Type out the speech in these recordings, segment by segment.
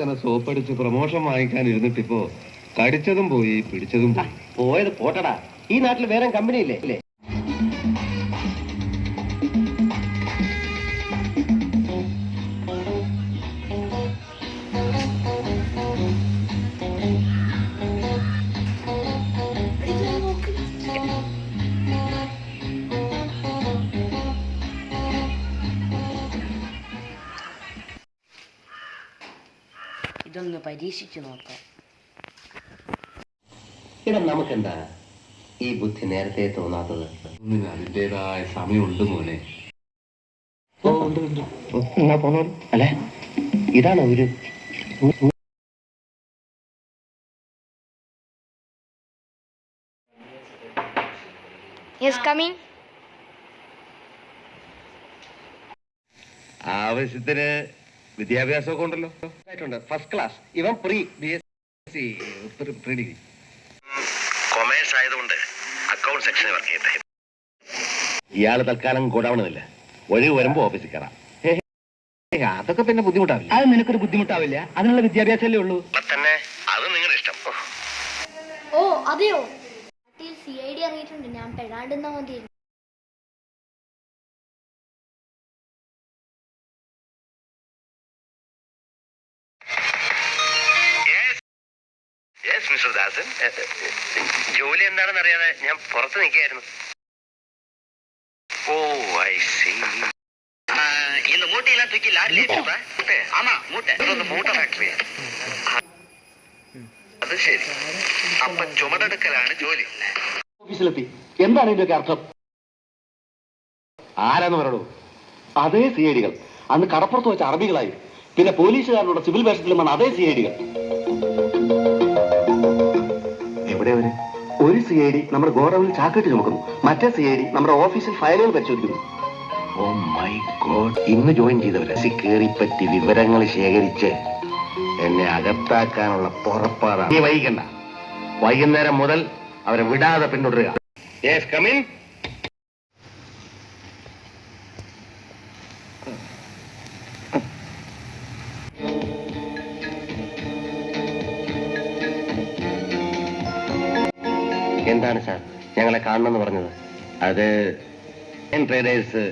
തന്നെ സോപ്പടിച്ച് പ്രൊമോഷൻ വാങ്ങിക്കാൻ ഇരുന്നിട്ടിപ്പോ കടിച്ചതും പോയി പിടിച്ചതും പോയി. പോയത് പോട്ടടാ. ഈ നാട്ടിൽ വേറെ കമ്പനി ഇല്ലേ? ഇതൊന്ന് പരീക്ഷിച്ചു നോക്കാം. ഇട നമുക്കെന്താ ഈ ബുദ്ധി നേരത്തെ തോന്നാത്തത്? അതിൻ്റെതായ സമയമുണ്ട് മോനെ. അല്ലെ ഇതാണോ ഒരു ആവശ്യത്തിന് വിദ്യാഭ്യാസമൊക്കെ ഉണ്ടല്ലോ. First class. ഇവൻ pre BSc pre degree. Commerce ആയതുകൊണ്ട് അക്കൗണ്ട് സെക്ഷനിൽ വർക്ക് ചെയ്തേ. ഇയാള് തൽക്കാലം കൂടാവണമെന്നില്ല. ഒഴിവ് വരുമ്പോ ഓഫീസിൽ കയറാം. അതൊക്കെ പിന്നെ ബുദ്ധിമുട്ടാവില്ല. അത് നിനക്കൊരു ബുദ്ധിമുട്ടാവില്ല. അതിനുള്ള വിദ്യാഭ്യാസമല്ലേ ഉള്ളൂ. തന്നെ അത് നിങ്ങളുടെ ഇഷ്ടം. ഓ അതെയോ? CID ഇറങ്ങിയിട്ടുണ്ട്. ഞാൻ പെടാണ്ടെന്നാ മതി. മിസ്റ്റർ ദാസൻ, ജോലി എന്താണെന്ന് അറിയാതെ ഞാൻ പുറത്ത് നിൽക്കുകയായിരുന്നു. ഓ ഐ സി. இந்த மூட்டையெல்லாம் தூக்கி லாரில ஏற்றிப்பா. மூட்டை? ஆமா மூட்டை. இது மூட்டை ഫാക്ടറിയാ. അത് ശരി. അപ്പൊ ചുമടെടുക്കലാണ് ജോലി. ഓഫീസിലെത്തി. എന്താണ് ഇതിന്റെയൊക്കെ അർത്ഥം? ആരാന്ന് പറയൂ? അതേ CID കൾ. അന്ന് കടപ്പുറത്ത് വെച്ച അറബികളായി. പിന്നെ പോലീസുകാരുടെ സിവിൽ വേഷത്തിലുമാണ് അതേ CID കൾ. എവിടെ അവര്? ഒരു CID നമ്മുടെ ഗോഡൌണിൽ ചാക്കിട്ട് ചുമക്കുന്നു. മറ്റേ CID നമ്മുടെ ഓഫീസിൽ ഫയലുകൾ പരിശോധിക്കുന്നു. Oh my god. ഇന്ന് ജോയിൻ ചെയ്തവരെ കയറിപ്പറ്റി വിവരങ്ങൾ ശേഖരിച്ച് എന്നെ അകത്താക്കാനുള്ള പുറപ്പാടാണ്. നീ വൈകണ്ട. വൈകുന്നേരം മുതൽ അവരെ വിടാതെ പിന്തുടരുക. Yes come in. എന്താണ് സാർ ഞങ്ങളെ കാണണമെന്ന് പറഞ്ഞത്? അത് ട്രേഡേഴ്സ്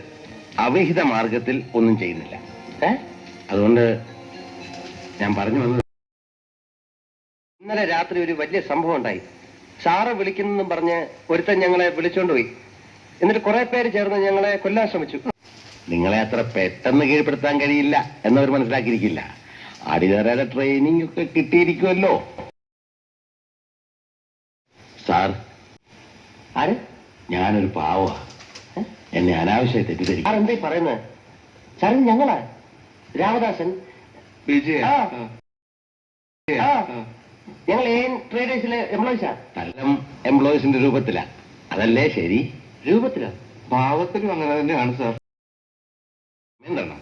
അവിഹിത മാർഗത്തിൽ ഒന്നും ചെയ്യുന്നില്ല. അതുകൊണ്ട് ഞാൻ പറഞ്ഞു വന്നത്, ഇന്നലെ രാത്രി ഒരു വലിയ സംഭവം ഉണ്ടായി. സാറ് വിളിക്കുന്നെന്നും പറഞ്ഞ് ഒരുത്തൻ ഞങ്ങളെ വിളിച്ചോണ്ട് പോയി. എന്നിട്ട് കുറെ പേര് ചേർന്ന് ഞങ്ങളെ കൊല്ലാൻ ശ്രമിച്ചു. നിങ്ങളെ അത്ര പെട്ടെന്ന് കീഴ്പ്പെടുത്താൻ കഴിയില്ല എന്നവർ മനസ്സിലാക്കിയിരിക്കില്ല. അടിയറയുടെ ട്രെയിനിങ് ഒക്കെ കിട്ടിയിരിക്കുമല്ലോ. സാർ, ആര്? ഞാനൊരു പാവ. എന്നെ അനാവശ്യമായി തെറ്റിദ്ധരിക്കും. സാർ എന്തായി പറയുന്നത്? സാർ ഞങ്ങളാ രാമദാസൻ, ഞങ്ങൾ ട്രേഡേഴ്സിലെ എംപ്ലോയീസാ. സ്ഥലം എംപ്ലോയീസിന്റെ രൂപത്തിലാ. അതല്ലേ ശരി? രൂപത്തിലോ? ഭാവത്തിലും അങ്ങനെ തന്നെയാണ് സാർ. എന്താണ്?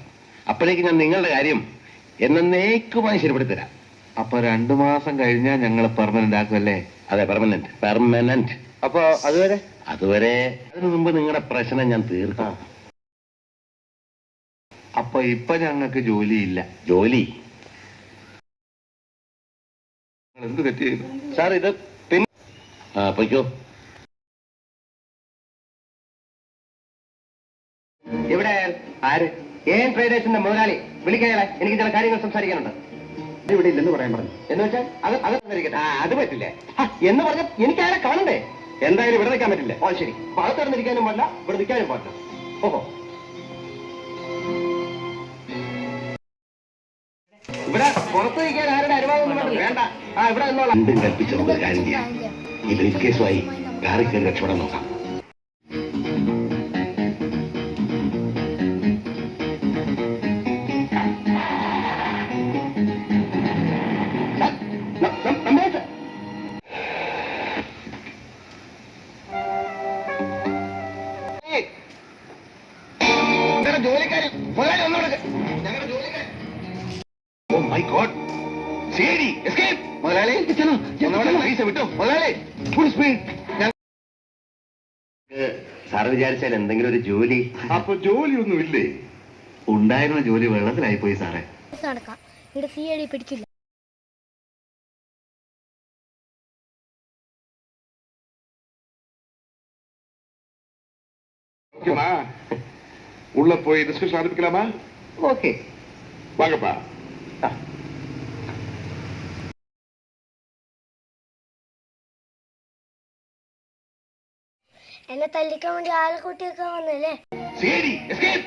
അപ്പോഴേക്ക് ഞാൻ നിങ്ങളുടെ കാര്യം എന്നേക്കുമായി ശരിപ്പെടുത്തരാം. അപ്പൊ 2 മാസം കഴിഞ്ഞാൽ ഞങ്ങൾ പെർമനന്റ് ആക്കുമല്ലേ? അതെ, പെർമനന്റ്. അപ്പൊ അതുവരെ അതിനു മുമ്പ് നിങ്ങളുടെ പ്രശ്നം ഞാൻ തീർക്കാം. അപ്പൊ ഇപ്പൊ ഞങ്ങൾക്ക് ജോലിയില്ല. ജോലി എന്ത് തെറ്റ് ചെയ്തു സാർ? ഇത് പൊയ്ക്കോ. ഇവിടെ ആര്? ട്രേഡേഴ്സിന്റെ മുതലാളി വിളിക്കാതെ എനിക്ക് ചില കാര്യങ്ങൾ സംസാരിക്കാനുണ്ട്. ഇവിടെ ഇല്ലെന്ന് പറയാൻ പറഞ്ഞു. എന്ന് വെച്ചാൽ അത് പറ്റില്ലേ എന്ന് പറഞ്ഞ എനിക്ക് ആരെ കാണണ്ടേ? എന്തായാലും ഇവിടെ നിൽക്കാൻ പറ്റില്ല. ഓ ശരി. ഭാഗത്തിറന്നിരിക്കാനും പാടില്ല, ഇവിടെ നിൽക്കാനും പാടില്ല. ഓഹോ, ഇവിടെ പുറത്ത് നിൽക്കാൻ ആരുടെ അനുവാദം വേണ്ട. ഇവിടെ രണ്ടും കൽപ്പിച്ച നമുക്ക് കാര്യം ചെയ്യാം. ഈ ബ്രീഫ് കേസുമായി കാറി കയറി രക്ഷപ്പെടാൻ നോക്കാം. ജോലിക്കാരൻ മുതലാളി ഒന്നുകൊടുക്ക്. ഞങ്ങളുടെ ജോലിക്കാരൻ. Oh my god. CID escape. മുതലാളി പൈസ വിട്ടോ മുതലാളി. Full speed. സാറ് വിചാരിച്ചാൽ എന്തെങ്കിലും ഒരു ജോലി? അപ്പൊ ജോലിയൊന്നും ഇല്ലേ? ഉണ്ടായിരുന്ന ജോലി വെള്ളത്തിലായി പോയി സാറേ. നടക്കാം. ഇവിടെ CID പിടിക്കില്ല. ஓகேமா உள்ள போய் டிஸ்கஷன் ஆரம்பிக்கலாமா ஓகே வாங்கப்பா എന്നെ തല്ലിക്കാൻ വേണ്ടി ആളെക്കുട്ടിയൊക്കെ വന്നല്ലേ? சரி எஸ்கேப்